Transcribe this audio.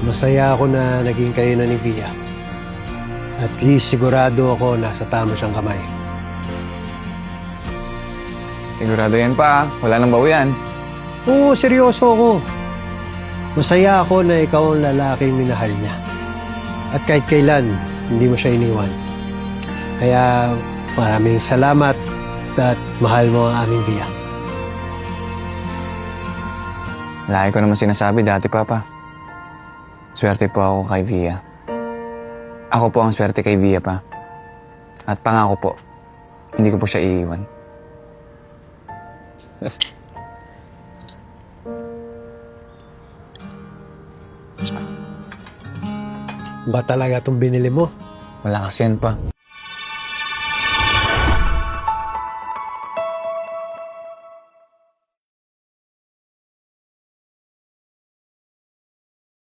Masaya ako na naging kayo na ni Via. At least sigurado ako nasa tama siyang kamay. Sigurado yan pa. Wala nang bawi yan. Oo, seryoso ako. Masaya ako na ikaw ang lalaking minahal niya. At kahit kailan, hindi mo siya iniwan. Kaya maraming salamat at mahal mo ang aming Via. Lagi ko naman sinasabi dati, Papa. Swerte po ako kay Via. Ako po ang swerte kay Via, Pa. At pangako po, hindi ko po siya iiwan. Ba talaga itong binili mo? Wala kasi yan, Pa.